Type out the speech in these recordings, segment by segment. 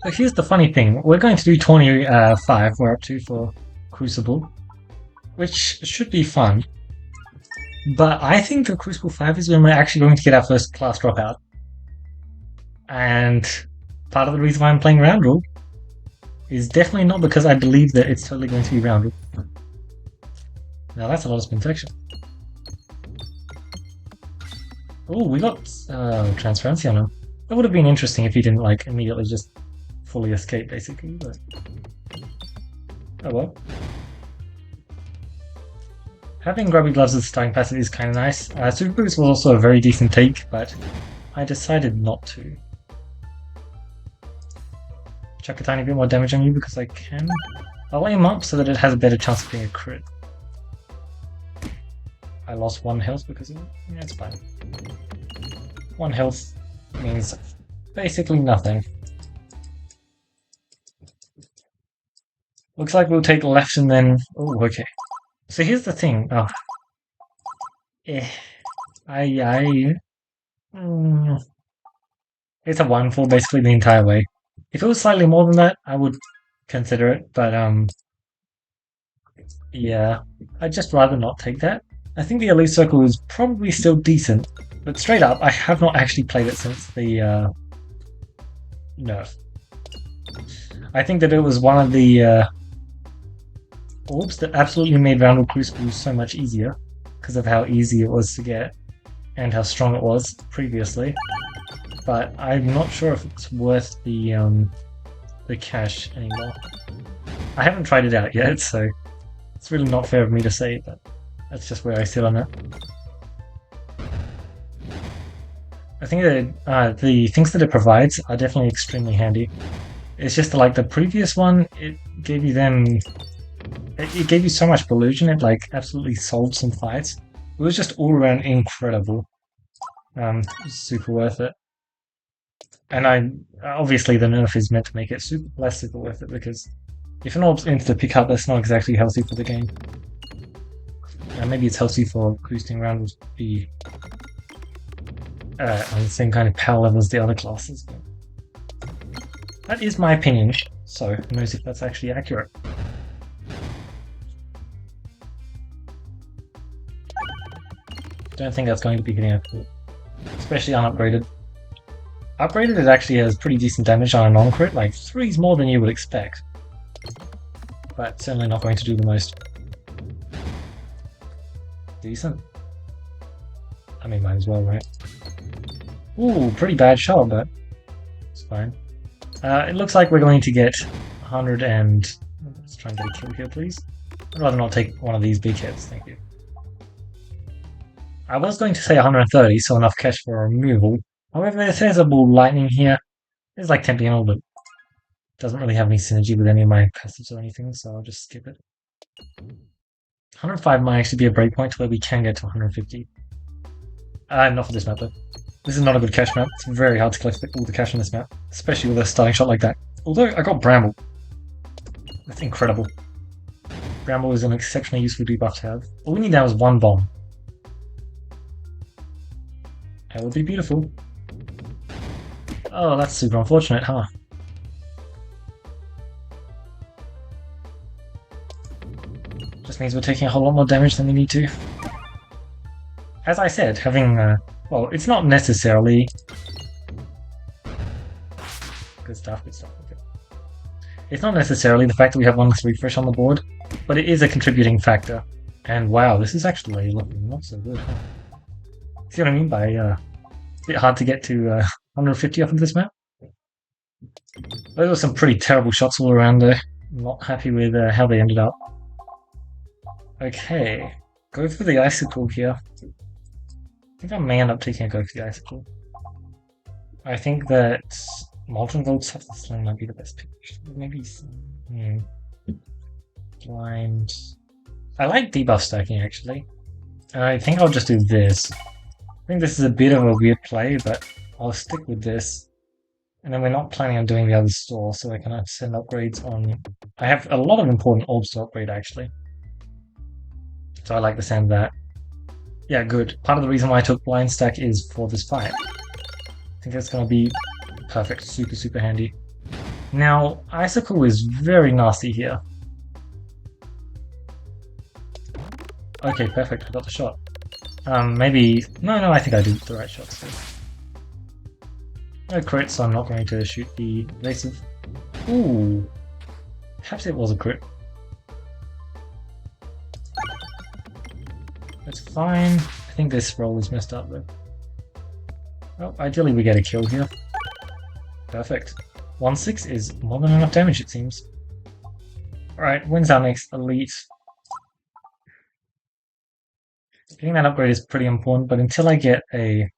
So here's the funny thing. We're going to do 25, we're up to for Crucible, which should be fun. But I think the Crucible 5 is when we're actually going to get our first class dropout. And part of the reason why I'm playing round rule is definitely not because I believe that it's totally going to be round rule. Now that's a lot of spin section. Oh, we got transparency on him. That would have been interesting if he didn't like immediately just fully escape, basically. But oh well. Having grubby gloves as a starting passive is kind of nice. Super Boost was also a very decent take, but I decided not to. Chuck a tiny bit more damage on you because I can. I'll aim up so that it has a better chance of being a crit. I lost 1 health because of it. Yeah, it's fine. 1 health means basically nothing. Looks like we'll take left and then... Oh, okay. So here's the thing. Oh. It's a 1 for basically the entire way. If it was slightly more than that, I would consider it, but yeah, I'd just rather not take that. I think the Elite Circle is probably still decent, but straight up, I have not actually played it since the nerf. I think that it was one of the orbs that absolutely made Roundel Crucible so much easier because of how easy it was to get and how strong it was previously. But I'm not sure if it's worth the cash anymore. I haven't tried it out yet, so it's really not fair of me to say, but that's just where I sit on it. I think that the things that it provides are definitely extremely handy. It's just like the previous one, it gave you it gave you so much Delusion, it like absolutely solved some fights. It was just all around incredible. Super worth it. And obviously the nerf is meant to make it less super worth it, because if an orb's into the pickup, that's not exactly healthy for the game. Maybe it's healthy for boosting around with the on the same kind of power level as the other classes. But that is my opinion, so who knows if that's actually accurate. Don't think that's going to be hitting it, especially unupgraded. Upgraded, it actually has pretty decent damage on a non-crit, like 3's more than you would expect. But certainly not going to do the most. Decent. I mean, might as well, right? Ooh, pretty bad shot, but it's fine. It looks like we're going to get 100 and... Let's try and get a kill here, please. I'd rather not take one of these big hits, thank you. I was going to say 130, so enough cash for a removal. However, if there's a ball lightning here, it's like tempting and all, but it doesn't really have any synergy with any of my passives or anything, so I'll just skip it. 105 might actually be a breakpoint to where we can get to 150. Not for this map though. This is not a good cash map. It's very hard to collect all the cash on this map, especially with a starting shot like that. Although I got Bramble. That's incredible. Bramble is an exceptionally useful debuff to have. All we need now is 1 bomb. That would be beautiful. Oh, that's super unfortunate, huh? Just means we're taking a whole lot more damage than we need to. As I said, having, well, it's not necessarily... Good stuff, good stuff. Okay. It's not necessarily the fact that we have 1 refresh on the board, but it is a contributing factor. And wow, this is actually looking not so good, huh? See what I mean by, a bit hard to get to 150 off of this map? Those were some pretty terrible shots all around there. I'm not happy with how they ended up. Okay, go for the icicle here. I think I may end up taking a go for the icicle. I think that Molten Gold Sling might be the best pick. Maybe Blind. I like debuff stacking actually. I think I'll just do this. I think this is a bit of a weird play, but I'll stick with this. And then we're not planning on doing the other store, so I can send upgrades on... I have a lot of important orbs to upgrade actually. So I like the sound of that. Yeah, good. Part of the reason why I took Blind Stack is for this fight. I think that's going to be perfect. Super, super handy. Now, Icicle is very nasty here. Okay, perfect, I got the shot. Maybe... No, I think I did the right shot still. No crit, so I'm not going to shoot the evasive. Ooh. Perhaps it was a crit. That's fine. I think this roll is messed up though. Well, ideally we get a kill here. Perfect. 1-6 is more than enough damage, it seems. Alright, when's our next elite? Getting that upgrade is pretty important, but until I get a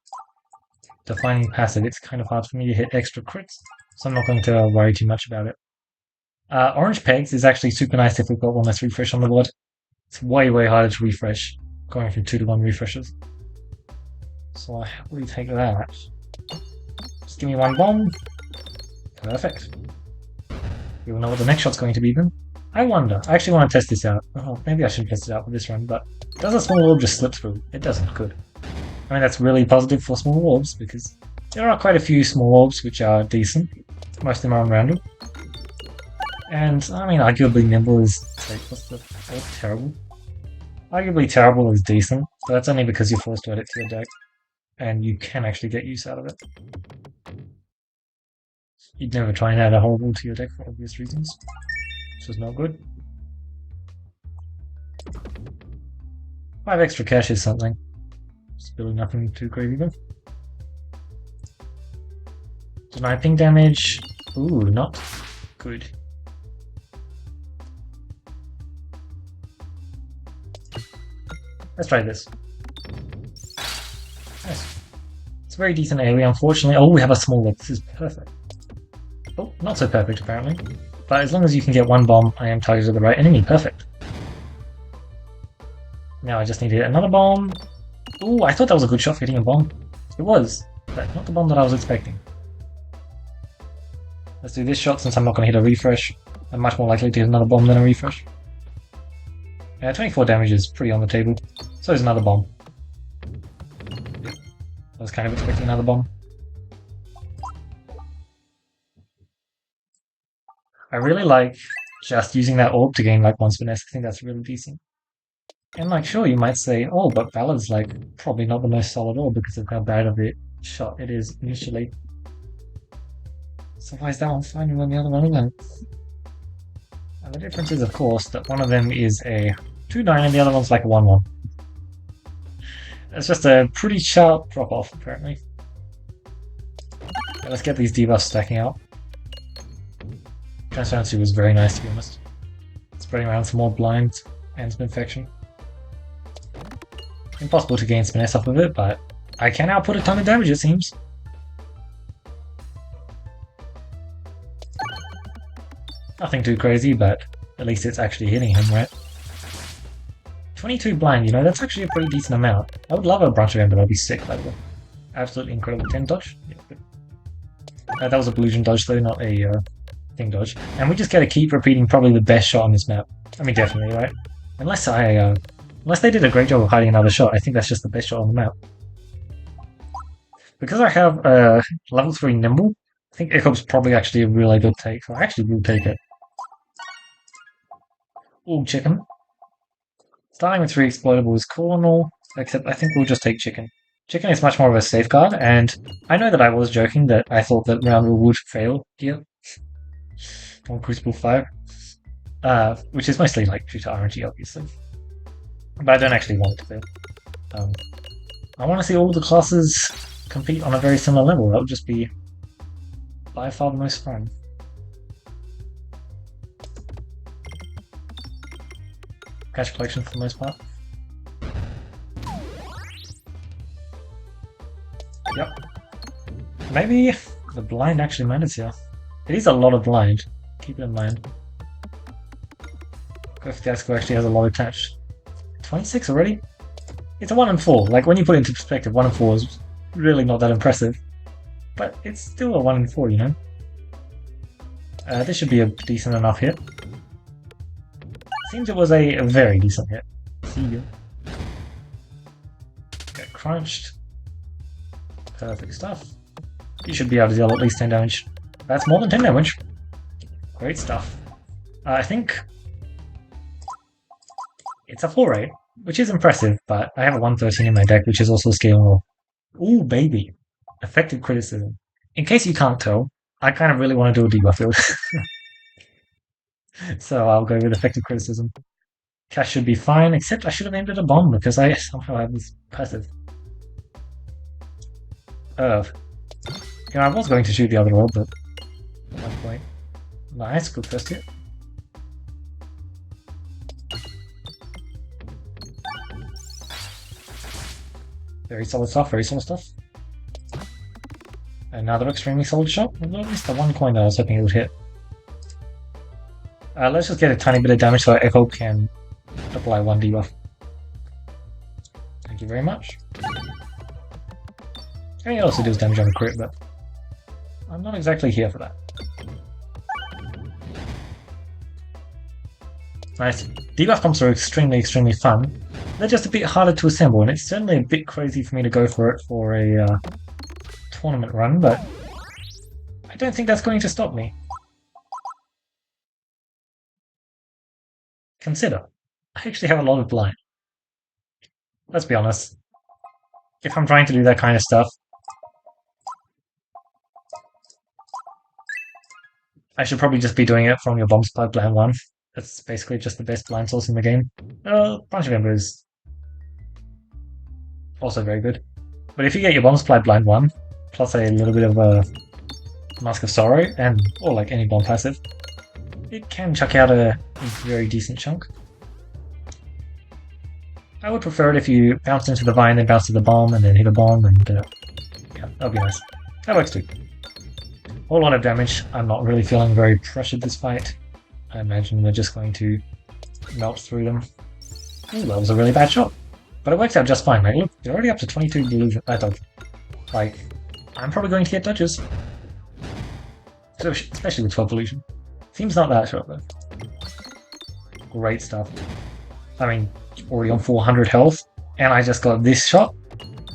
defining passive, it's kind of hard for me to hit extra crits, so I'm not going to worry too much about it. Orange pegs is actually super nice if we've got one less refresh on the board. It's way harder to refresh, going from 2 to 1 refreshes. So I happily take that. Just give me one bomb. Perfect. We will know what the next shot's going to be then. I wonder, I actually want to test this out. Oh, maybe I should test it out with this run, but does a small orb just slip through? It doesn't, good. I mean, that's really positive for small orbs, because there are quite a few small orbs which are decent. Most of them are unrounded. And, I mean, arguably Nimble is... what's the... Oh, terrible. Arguably Terrible is decent, but that's only because you're forced to add it to your deck, and you can actually get use out of it. You'd never try and add a Horrible to your deck for obvious reasons, which is not good. 5 extra cash is something. Still nothing too crazy though. Deny ping damage. Ooh, not good. Let's try this. Nice. It's a very decent area, unfortunately. Oh, we have a small one. This is perfect. Oh, not so perfect apparently. But as long as you can get one bomb, I am targeted the right enemy. Perfect. Now I just need to hit another bomb. Ooh, I thought that was a good shot for hitting a bomb. It was, but not the bomb that I was expecting. Let's do this shot since I'm not going to hit a refresh. I'm much more likely to hit another bomb than a refresh. Yeah, 24 damage is pretty on the table. So is another bomb. I was kind of expecting another bomb. I really like just using that orb to gain like 1 finesse. I think that's really decent. And like, sure, you might say, oh, but Ballad's like probably not the most solid orb because of how bad of a shot it is initially. So why is that one fine and the other one isn't? And the difference is, of course, that one of them is a 2-9 and the other one's like a 1-1. It's just a pretty sharp drop-off, apparently. Okay, let's get these debuffs stacking out. Transparency was very nice, to be honest. Spreading around some more blinds and some infection. Impossible to gain finesse off of it, but I can output a ton of damage, it seems. Nothing too crazy, but at least it's actually hitting him, right? 22 blind, you know, that's actually a pretty decent amount. I would love a branch of him, but I'd be sick, by the way. Absolutely incredible. 10 dodge? Yeah, good. That was a illusion dodge, though, not a thing dodge. And we just get to keep repeating probably the best shot on this map. I mean, definitely, right? Unless they did a great job of hiding another shot, I think that's just the best shot on the map. Because I have level 3 Nimble, I think Ichab's probably actually a really good take, so I actually will take it. Ooh, chicken. Starting with 3 exploitable is cool and all, except I think we'll just take chicken. Chicken is much more of a safeguard, and I know that I was joking that I thought that round would fail here on Crucible 5, which is mostly like due to RNG, obviously. But I don't actually want it to fail. I want to see all the classes compete on a very similar level. That would just be by far the most fun. Cash collection for the most part. Yep. Maybe the blind actually matters here. It is a lot of blind. Keep it in mind. Fiasco actually has a lot attached. 26 already? It's a 1 and 4. Like, when you put it into perspective, 1 and 4 is really not that impressive. But it's still a 1 and 4, you know? This should be a decent enough hit. Seems it was a very decent hit. See you. Get crunched. Perfect stuff. You should be able to deal at least 10 damage. That's more than 10 damage. Great stuff. I think it's a 4-8, which is impressive, but I have a 113 in my deck, which is also scalable. Ooh, baby. Effective criticism. In case you can't tell, I kind of really want to do a debuff build. So I'll go with effective criticism. Cash should be fine, except I should have aimed at a bomb because I somehow have this passive. I was going to shoot the other roll, but at one point. Nice, good first hit. Very solid stuff, very solid stuff. Another extremely solid shot. Well, at least the one coin that I was hoping it would hit. Let's just get a tiny bit of damage so our Echo can apply one debuff. Thank you very much. And it also does damage on a crit, but I'm not exactly here for that. Nice. Debuff comps are extremely, extremely fun. They're just a bit harder to assemble, and it's certainly a bit crazy for me to go for it for a tournament run, but I don't think that's going to stop me. Consider, I actually have a lot of blind. Let's be honest. If I'm trying to do that kind of stuff, I should probably just be doing it from your bomb supply blind 1. That's basically just the best blind source in the game. Bunch of Ember is also very good. But if you get your bomb supply blind 1, plus a little bit of a Mask of Sorrow, or like any bomb passive, it can chuck out a very decent chunk. I would prefer it if you bounce into the vine, then bounce to the bomb, and then hit a bomb, and yeah, that'll be nice. That works too. Whole lot of damage. I'm not really feeling very pressured this fight. I imagine we're just going to melt through them. Ooh, that was a really bad shot. But it worked out just fine, mate. Look, you're already up to 22 delusion. Dodge. Like, I'm probably going to get dodges. So, especially with 12 illusion. Seems not that short, though. Great stuff. I mean, already on 400 health, and I just got this shot.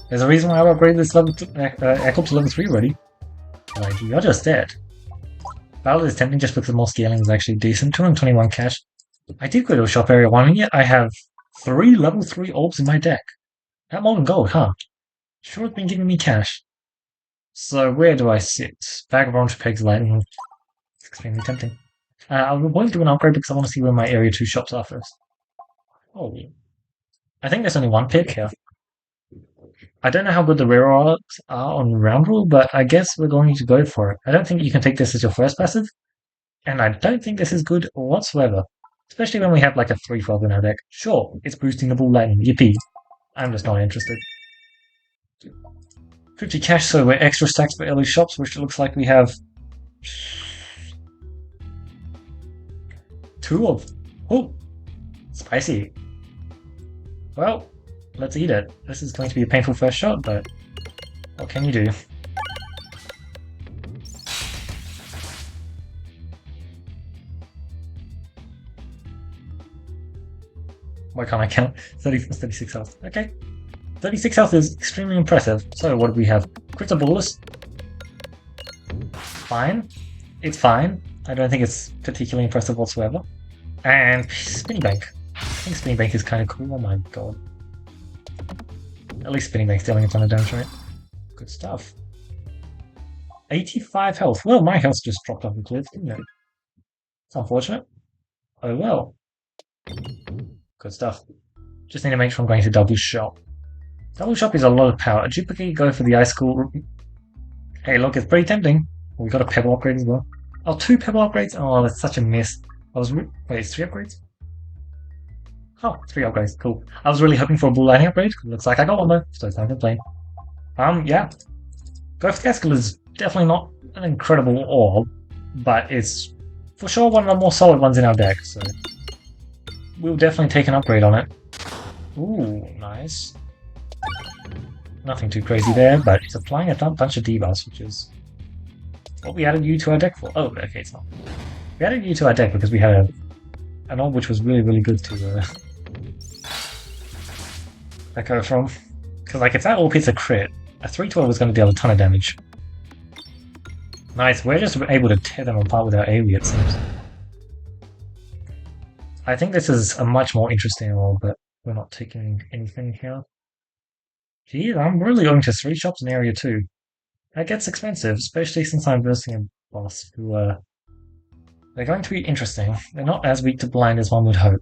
There's a reason why I upgraded this level Echo to level 3 already. Like, you're just dead. Battle is tempting just because more scaling is actually decent. 221 cash. I did go to a shop area 1, and yet I have 3 level 3 orbs in my deck. At Molten Gold, huh? Sure it's been giving me cash. So where do I sit? Bag of orange pegs lightning. It's extremely tempting. I will probably do an upgrade because I want to see where my area 2 shops are first. Oh, I think there's only one pick here. I don't know how good the rare arcs are on round rule, but I guess we're going to go for it. I don't think you can take this as your first passive, and I don't think this is good whatsoever. Especially when we have like a 3-12 in our deck. Sure, it's boosting the ball lightning, yippee. I'm just not interested. 50 cash, so we're extra stacks for early shops, which it looks like we have 2 of. Oh, spicy. Well, let's eat it. This is going to be a painful first shot, but what can you do? Why can't I count? 36 health. Okay. 36 health is extremely impressive. So what do we have? Critical Bolus. Fine. It's fine. I don't think it's particularly impressive whatsoever. And Spinning Bank. I think Spinning Bank is kind of cool. Oh my god. At least Spinning Bank's dealing a ton of damage, right? Good stuff. 85 health. Well, my health just dropped off the cliff, didn't it? It's unfortunate. Oh well. Good stuff. Just need to make sure I'm going to double shop. Double shop is a lot of power. Duplicate, go for the ice school. Hey, look, it's pretty tempting. We got a pebble upgrade as well. Oh, 2 pebble upgrades? Oh, that's such a miss. Wait, it's 3 upgrades? Oh, 3 upgrades. Cool. I was really hoping for a bull lightning upgrade. Looks like I got one though, so it's time to play. Yeah. Go for the ice school is definitely not an incredible orb, but it's for sure one of the more solid ones in our deck, so we'll definitely take an upgrade on it. Ooh, nice. Nothing too crazy there, but it's applying a bunch of debuffs, which is what we added you to our deck for. Oh, okay, it's not. We added you to our deck because we had an orb which was really, really good to echo from. Because, like, if that orb hits a crit, a 312 is going to deal a ton of damage. Nice, we're just able to tear them apart with our AoE, it seems. I think this is a much more interesting role, but we're not taking anything here. Gee, I'm really going to 3 shops in area 2. That gets expensive, especially since I'm versing a boss who, they're going to be interesting. They're not as weak to blind as one would hope.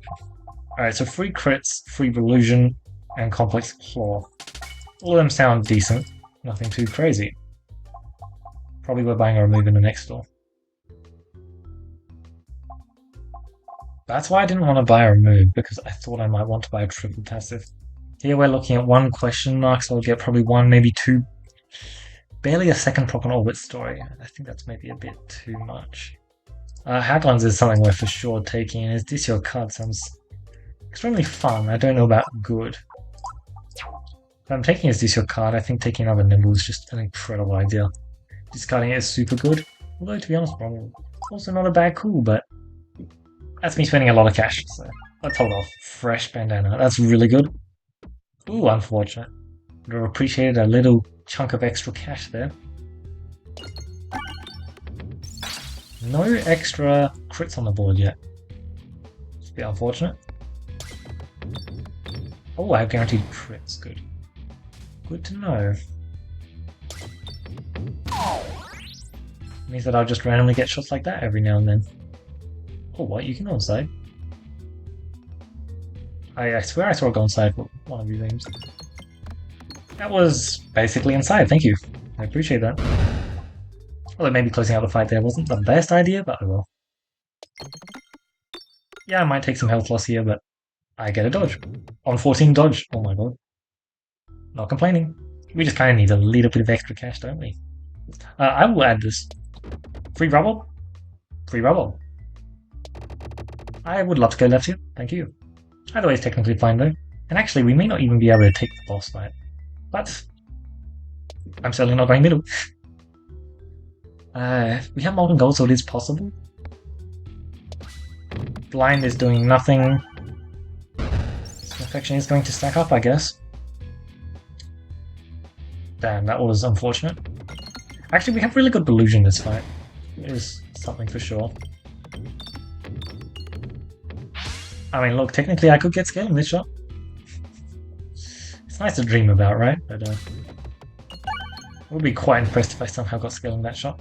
Alright, so 3 crits, 3 illusion, and complex claw. All of them sound decent, nothing too crazy. Probably we're buying a remove in the next store. That's why I didn't want to buy a remove, because I thought I might want to buy a triple passive. Here we're looking at 1 question mark, so I'll get probably 1, maybe 2. Barely a second proc on orbit story. I think that's maybe a bit too much. Haglins is something we're for sure taking, and this your card sounds extremely fun. I don't know about good. If I'm taking his your card, I think taking another Nimble is just an incredible idea. Discarding it is super good, although to be honest, probably also not a bad call, but that's me spending a lot of cash, so let's hold off. Fresh bandana, that's really good. Ooh, unfortunate. Would have appreciated a little chunk of extra cash there. No extra crits on the board yet. It's a bit unfortunate. Oh, I have guaranteed crits, good. Good to know. Means that I'll just randomly get shots like that every now and then. Oh, what? You can go inside? I swear I saw it go inside for one of these games. That was basically inside, thank you. I appreciate that. Although maybe closing out the fight there wasn't the best idea, but oh well. Yeah, I might take some health loss here, but I get a dodge. On 14 dodge, oh my god. Not complaining. We just kind of need a little bit of extra cash, don't we? I will add this. Free rubble? Free rubble. I would love to go left here, thank you. Either way is technically fine though. And actually, we may not even be able to take the boss fight. But I'm certainly not going middle. We have Molten Gold, so it is possible. Blind is doing nothing. Infection is going to stack up, I guess. Damn, that was unfortunate. Actually, we have really good Delusion this fight. It is something for sure. I mean, look, technically I could get scaling this shot. It's nice to dream about, right? But I would be quite impressed if I somehow got scaling that shot.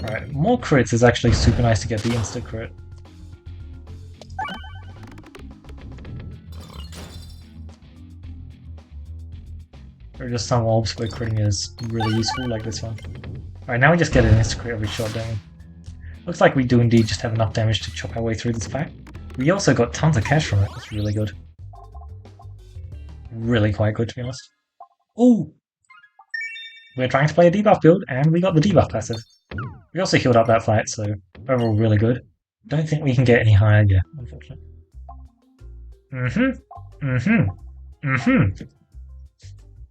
Alright, more crits is actually super nice to get the insta crit. There are just some orbs where critting is really useful, like this one. Alright, now we just get an insta crit every shot, don't we? Looks like we do indeed just have enough damage to chop our way through this fight. We also got tons of cash from it, it's really good. Really quite good, to be honest. Ooh! We're trying to play a debuff build, and we got the debuff passive. We also healed up that fight, so overall really good. Don't think we can get any higher, yeah, unfortunately.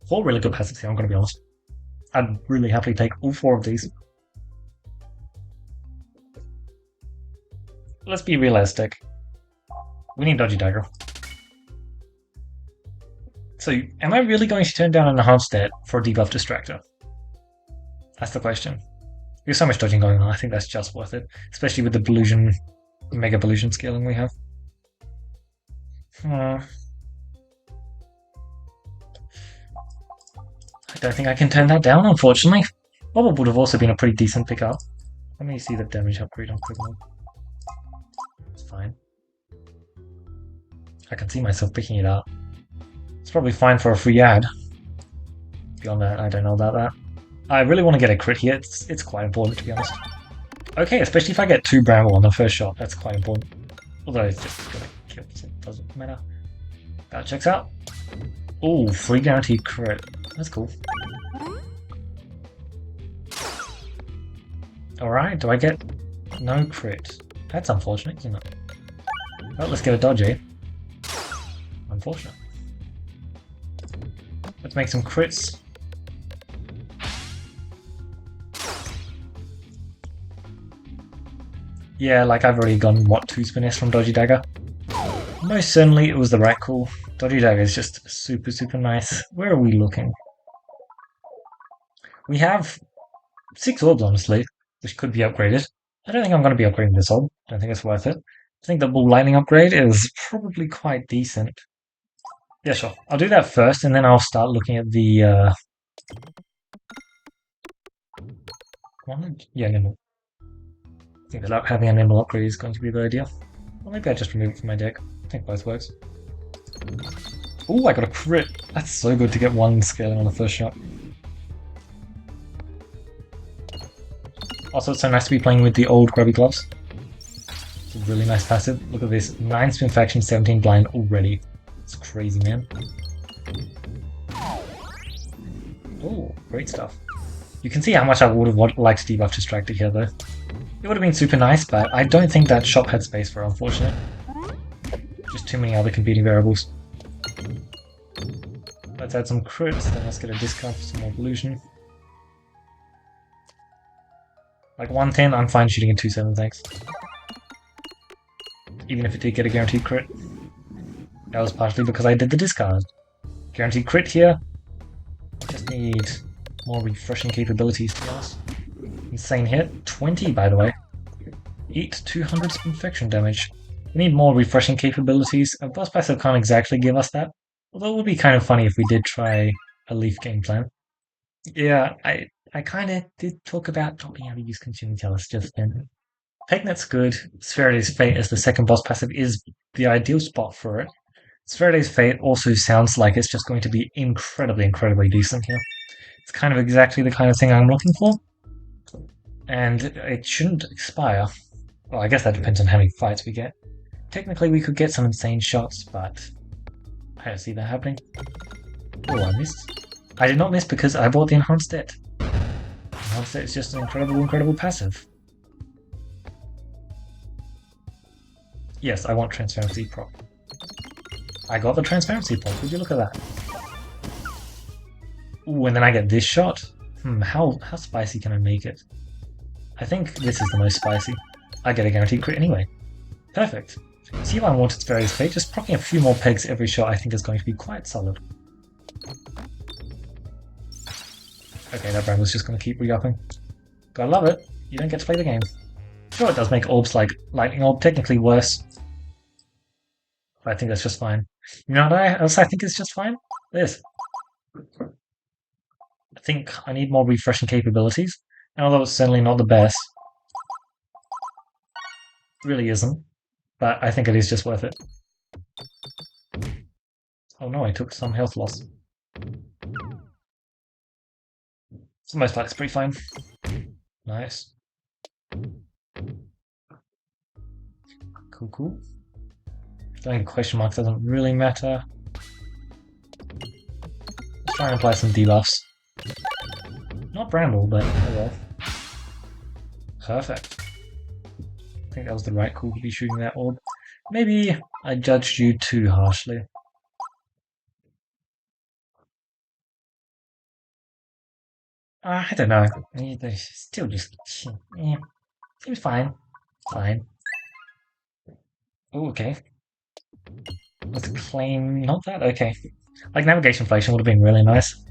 Four really good passives here, I'm gonna be honest. I'd really happily take all 4 of these. Let's be realistic. We need Dodgy Dagger. So, am I really going to turn down an enhanced stat for a debuff distractor? That's the question. There's so much dodging going on, I think that's just worth it. Especially with the Belusion, Mega Belusion scaling we have. I don't think I can turn that down, unfortunately. Bubble would have also been a pretty decent pickup. Let me see the damage upgrade on Quickly. It's fine. I can see myself picking it up. It's probably fine for a free ad. Beyond that, I don't know about that. I really want to get a crit here, it's quite important to be honest. Okay, especially if I get 2 Bramble on the first shot, that's quite important. Although it's just gonna kill, so it doesn't matter. That checks out. Ooh, free guaranteed crit. That's cool. Alright, do I get no crit? That's unfortunate, isn't it? Well, let's get a dodge, eh? Unfortunate. Let's make some crits. Yeah, like I've already gotten, what, 2 Spiness from Dodgy Dagger? Most certainly it was the right call. Dodgy Dagger is just super, super nice. Where are we looking? We have 6 orbs, honestly, which could be upgraded. I don't think I'm going to be upgrading this orb. I don't think it's worth it. I think the ball lightning upgrade is probably quite decent. Yeah, sure. I'll do that first, and then I'll start looking at the, yeah, nimble. I think that having a nimble upgrade is going to be a good idea. Or maybe I just remove it from my deck. I think both works. Ooh, I got a crit! That's so good to get 1 scaling on the first shot. Also, it's so nice to be playing with the old grubby gloves. It's a really nice passive. Look at this. 9 spin faction, 17 blind already. It's crazy, man. Oh, great stuff. You can see how much I would have liked debuff Distracted here, though. It would have been super nice, but I don't think that shop had space for it, unfortunately. Just too many other competing variables. Let's add some crits, then let's get a discount for some more evolution. Like 110, I'm fine shooting a 2-7, thanks. Even if it did get a guaranteed crit. That was partially because I did the discard. Guaranteed crit here. I just need more refreshing capabilities, to be honest. Insane hit. 20, by the way. Eat 200 infection damage. We need more refreshing capabilities. A boss passive can't exactly give us that. Although it would be kind of funny if we did try a Leaf game plan. Yeah, I kind of did talk about not being able to use Consuming Chalice just then. Pegnet's good. Spheriday's Fate as the second boss passive is the ideal spot for it. Spheriday's Fate also sounds like it's just going to be incredibly, incredibly decent here. It's kind of exactly the kind of thing I'm looking for. And it shouldn't expire. Well, I guess that depends on how many fights we get. Technically, we could get some insane shots, but I don't see that happening. Oh, I missed. I did not miss because I bought the Enhanced Debt. Enhanced Debt is just an incredible, incredible passive. Yes, I want Transparency prop. I got the Transparency prop. Would you look at that? Ooh, and then I get this shot. How spicy can I make it? I think this is the most spicy. I get a guaranteed crit anyway. Perfect. See why I wanted Spheriday's Fate? Just proccing a few more pegs every shot I think is going to be quite solid. Okay, that brand was just going to keep re-upping. Gotta love it. You don't get to play the game. Sure, it does make orbs like Lightning Orb technically worse. But I think that's just fine. You know what else I think is just fine? This. I think I need more refreshing capabilities. And although it's certainly not the best, it really isn't. But I think it is just worth it. Oh no, I took some health loss. For the most part, it's pretty fine. Nice. Cool, cool. I think question marks doesn't really matter. Let's try and apply some debuffs. Not Bramble, but oh well. Perfect. I think that was the right call to be shooting that orb. Maybe I judged you too harshly. I don't know. They're still just... yeah. Seems fine. Fine. Oh, okay. Let's claim... not that? Okay. Like, Navigation Inflation would have been really nice.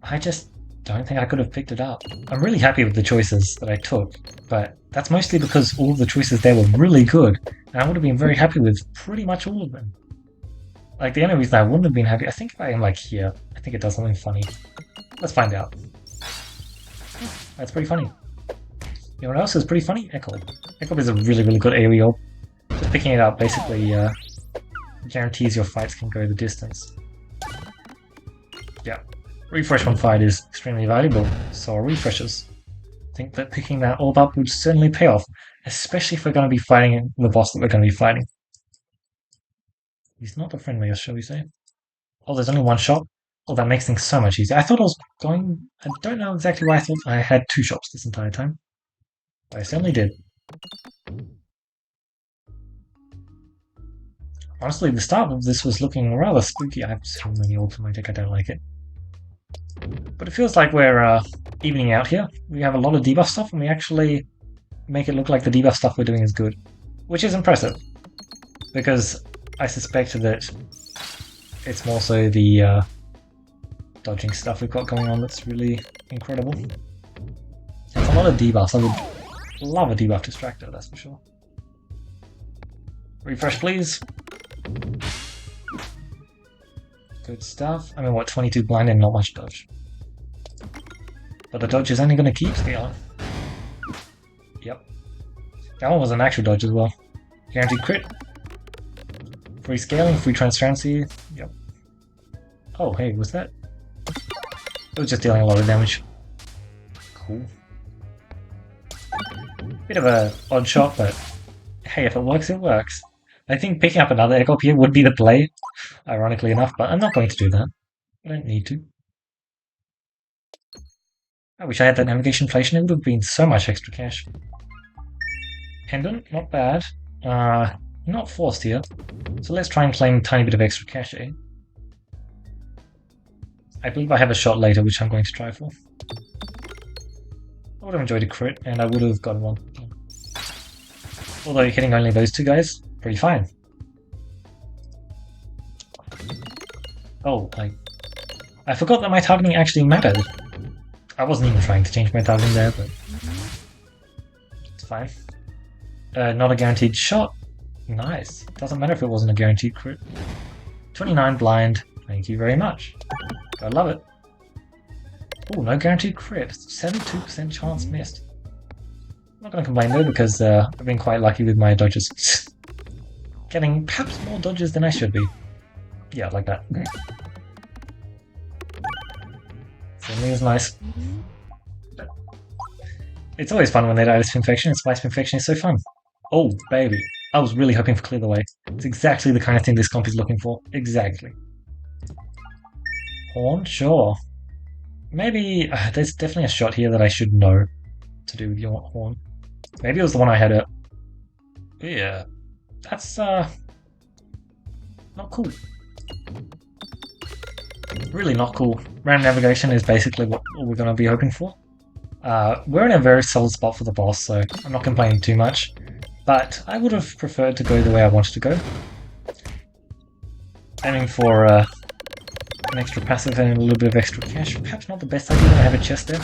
I just don't think I could have picked it up. I'm really happy with the choices that I took, but that's mostly because all of the choices there were really good, and I would have been very happy with pretty much all of them. Like, the only reason I wouldn't have been happy... I think if I am, like, here, I think it does something funny. Let's find out. That's pretty funny. You know what else is pretty funny? Echo. Echo is a really, really good aerial. Just picking it up basically guarantees your fights can go the distance. Yeah. Refresh one fight is extremely valuable, so are refreshes. I think that picking that orb up would certainly pay off, especially if we're going to be fighting the boss that we're going to be fighting. He's not the friendliest, shall we say. Oh, there's only one shop? Oh, that makes things so much easier. I thought I was going... I don't know exactly why I thought I had 2 shops this entire time. But I certainly did. Honestly, the start of this was looking rather spooky. I have so many orbs in my deck, I don't like it. But it feels like we're evening out here. We have a lot of debuff stuff, and we actually make it look like the debuff stuff we're doing is good. Which is impressive. Because I suspect that it's more so the dodging stuff we've got going on that's really incredible. It's a lot of debuffs. I would love a debuff distractor, that's for sure. Refresh, please. Good stuff. I mean, what, 22 blind and not much dodge. But the dodge is only going to keep scaling. Yep. That one was an actual dodge as well. Guaranteed crit. Free scaling, free transparency. Yep. Oh, hey, was that? It was just dealing a lot of damage. Cool. Bit of a odd shot, but hey, if it works, it works. I think picking up another egg up here would be the play, ironically enough, but I'm not going to do that. I don't need to. I wish I had that navigation inflation, it would have been so much extra cash. Pendant, not bad. Not forced here. So let's try and claim a tiny bit of extra cash, eh? I believe I have a shot later, which I'm going to try for. I would have enjoyed a crit, and I would have gotten one. Although hitting only those two guys, pretty fine. Oh, I forgot that my targeting actually mattered. I wasn't even trying to change my targeting there, but it's fine. Not a guaranteed shot. Nice. Doesn't matter if it wasn't a guaranteed crit. 29 blind. Thank you very much. I love it. Oh, no guaranteed crit. 72% chance missed. I'm not going to complain though, because I've been quite lucky with my dodges. Getting perhaps more dodges than I should be. Yeah, like that. Certainly is nice. It's always fun when they die to Spinfection, and Spice Spinfection is so fun. Oh, baby. I was really hoping for Clear the Way. It's exactly the kind of thing this comp is looking for. Exactly. Horn? Sure. Maybe there's definitely a shot here that I should know to do with your horn. Maybe it was the one I had Yeah. That's not cool. Really not cool. Random navigation is basically what we're going to be hoping for. We're in a very solid spot for the boss, so I'm not complaining too much. But I would have preferred to go the way I wanted to go. Aiming for an extra passive and a little bit of extra cash. Perhaps not the best idea when I have a chest there.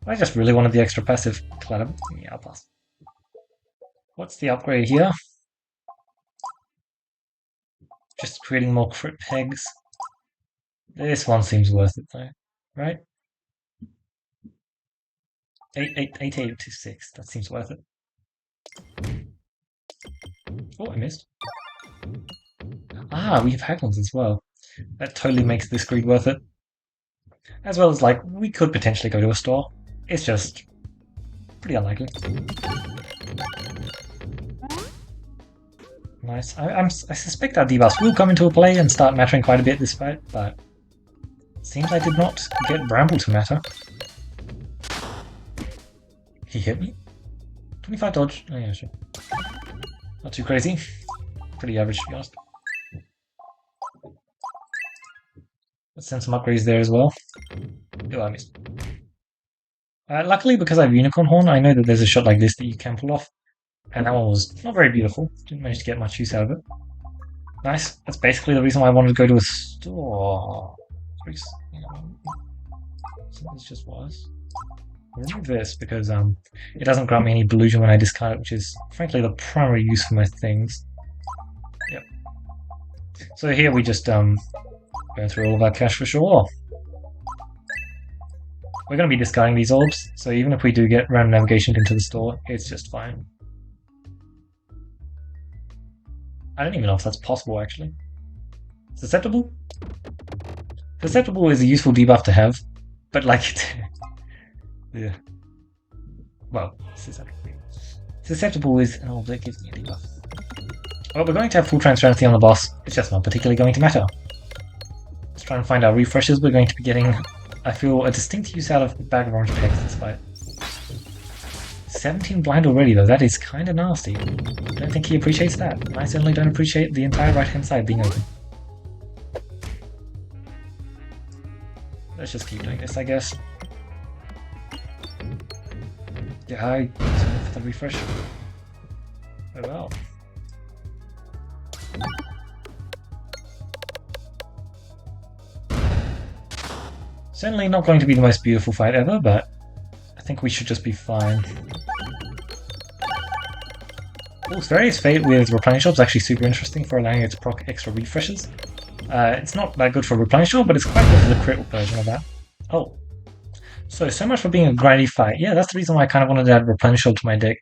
I just really wanted the extra passive. Yeah, I'll pass. What's the upgrade here? Just creating more crit pegs. This one seems worth it though, right? 8826, that seems worth it. Oh, I missed. Ah, we have Haglins as well. That totally makes this greed worth it. As well as, like, we could potentially go to a store. It's just pretty unlikely. Nice. I suspect our debuffs will come into a play and start mattering quite a bit this fight, but it seems I did not get Bramble to matter. He hit me? 25 dodge? Oh yeah, sure. Not too crazy. Pretty average, to be honest. Let's send some upgrades there as well. Oh, I missed. Luckily, because I have Unicorn Horn, I know that there's a shot like this that you can pull off. And that one was not very beautiful. Didn't manage to get much use out of it. Nice. That's basically the reason why I wanted to go to a store. So this just was. Remove this because it doesn't grant me any delusion when I discard it, which is frankly the primary use for my things. Yep. So here we just go through all of our cash for sure. We're going to be discarding these orbs, so even if we do get random navigation into the store, it's just fine. I don't even know if that's possible actually. Susceptible? Susceptible is a useful debuff to have, but like yeah. Well, susceptible is an orb that gives me a debuff. Well, we're going to have full transparency on the boss. It's just not particularly going to matter. Let's try and find our refreshes. We're going to be getting, I feel, a distinct use out of a bag of orange pegs this fight. 17 blind already though, that is kind of nasty. I don't think he appreciates that. I certainly don't appreciate the entire right hand side being open. Let's just keep doing this, I guess. Yeah, I for the refresh. Oh well. Certainly not going to be the most beautiful fight ever, but I think we should just be fine. Oh, Various Fate with Replenisher is actually super interesting for allowing it to proc extra refreshes. It's not that good for Replenisher, but it's quite good for the crit version of that. Oh, so much for being a grindy fight. Yeah, that's the reason why I kind of wanted to add Replenisher to my deck.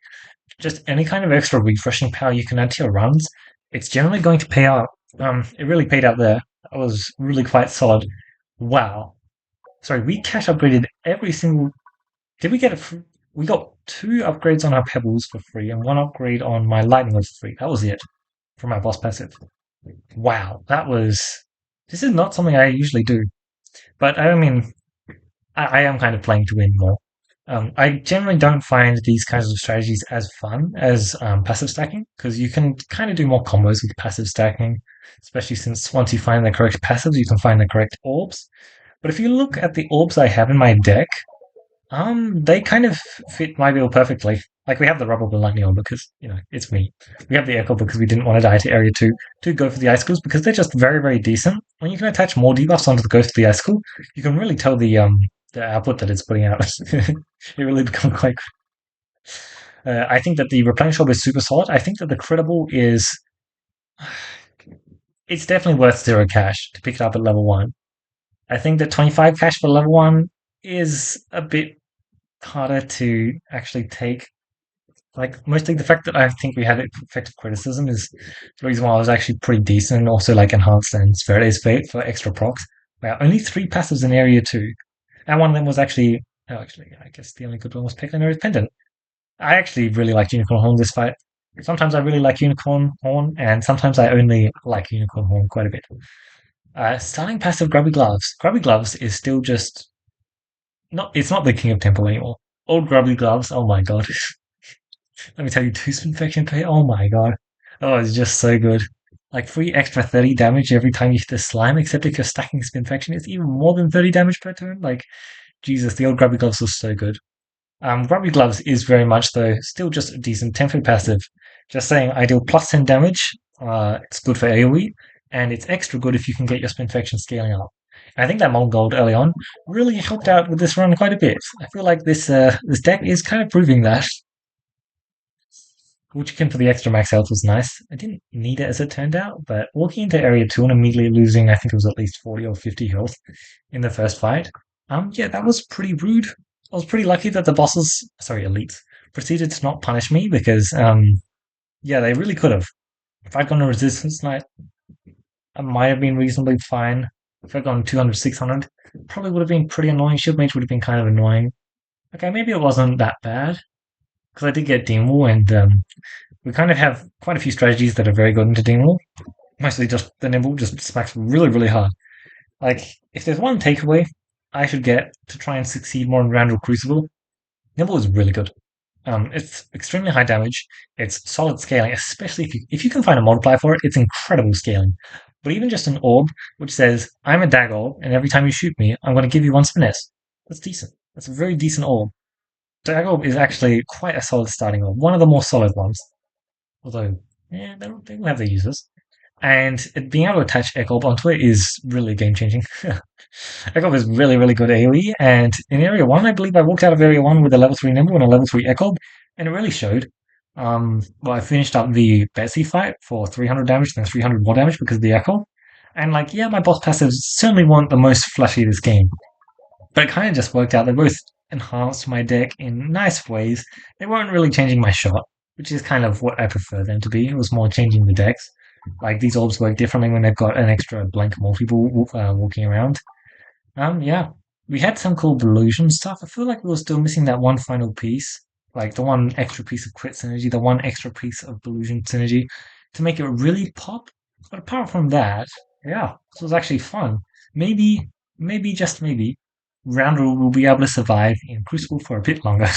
Just any kind of extra refreshing power you can add to your runs, it's generally going to pay out. It really paid out there. That was really quite solid. Wow. Sorry, we cash upgraded every single. Did we get it? We got 2 upgrades on our pebbles for free and 1 upgrade on my lightning for free. That was it for my boss passive. Wow, that was. This is not something I usually do, but I mean, I am kind of playing to win more. I generally don't find these kinds of strategies as fun as passive stacking because you can kind of do more combos with passive stacking, especially since once you find the correct passives, you can find the correct orbs. But if you look at the orbs I have in my deck, they kind of fit my build perfectly. Like we have the rubber lightning because it's me. We have the echo because we didn't want to die to area two. To go for the icicles because they're just very very decent. When you can attach more debuffs onto the ghost of the icicle, you can really tell the output that it's putting out. It really becomes quite. I think that the replenish orb is super solid. I think that the critical is. It's definitely worth 0 cash to pick it up at level 1. I think that 25 cash for level 1 is a bit harder to actually take. Like mostly the fact that I think we had effective criticism is the reason why I was actually pretty decent, and also like enhanced and Sphere's Fate for extra procs. Wow, only 3 passives in area 2, and one of them was actually. Oh, actually, I guess the only good one was peglin or pendant. I actually really like Unicorn Horn this fight. Sometimes I really like Unicorn Horn, and sometimes I only like Unicorn Horn quite a bit. Starting passive Grubby Gloves. Grubby Gloves is still just not. It's not the king of temple anymore. Old Grubby Gloves. Oh my god. Let me tell you, 2 Spinfection pay. Oh my god. Oh, it's just so good. Like free extra 30 damage every time you hit the slime, except if you're stacking Spinfection, it's even more than 30 damage per turn. Like, Jesus, the old Grubby Gloves was so good. Grubby Gloves is very much, though, still just a decent tempo passive. Just saying, I deal plus 10 damage. It's good for AoE, and it's extra good if you can get your Spinfection scaling up. And I think that Mold Gold early on really helped out with this run quite a bit. I feel like this deck is kind of proving that. Chicken for the extra max health was nice. I didn't need it as it turned out, but walking into area 2 and immediately losing, I think it was at least 40 or 50 health in the first fight. Yeah, that was pretty rude. I was pretty lucky that the bosses, sorry, elites, proceeded to not punish me because, yeah, they really could have. If I'd gone to Resistance Knight, I might have been reasonably fine. If I'd gone 200, 600, probably would have been pretty annoying. Shield Mage would have been kind of annoying. Okay, maybe it wasn't that bad because I did get Demon Wall and we kind of have quite a few strategies that are very good into Demon Wall. Mostly just the Nimble just smacks really, really hard. Like, if there's one takeaway I should get to try and succeed more in Randall Crucible, Nimble is really good. It's extremely high damage. It's solid scaling, especially if you can find a multiplier for it. It's incredible scaling. But even just an orb which says I'm a dag orb, and every time you shoot me, I'm going to give you 1 finesse. That's decent. That's a very decent orb. Dag orb is actually quite a solid starting orb. One of the more solid ones. Although, yeah, they will have their uses. And being able to attach Echob onto it is really game changing. Echob is really, really good AoE, and in Area 1, I believe I walked out of Area 1 with a level 3 Nimble and a level 3 Echob, and it really showed. Well, I finished up the Betsy fight for 300 damage, then 300 more damage because of the Echo. And, like, yeah, my boss passives certainly weren't the most flashy this game, but it kind of just worked out. They both enhanced my deck in nice ways. They weren't really changing my shot, which is kind of what I prefer them to be. It was more changing the decks. Like these orbs work differently when they've got an extra blank multi-ball walking around. Yeah, we had some cool Delusion stuff. I feel like we were still missing that one final piece, like the one extra piece of crit synergy, the one extra piece of Delusion synergy to make it really pop. But apart from that, yeah, this was actually fun. Maybe, just maybe, Roundel will be able to survive in Crucible for a bit longer.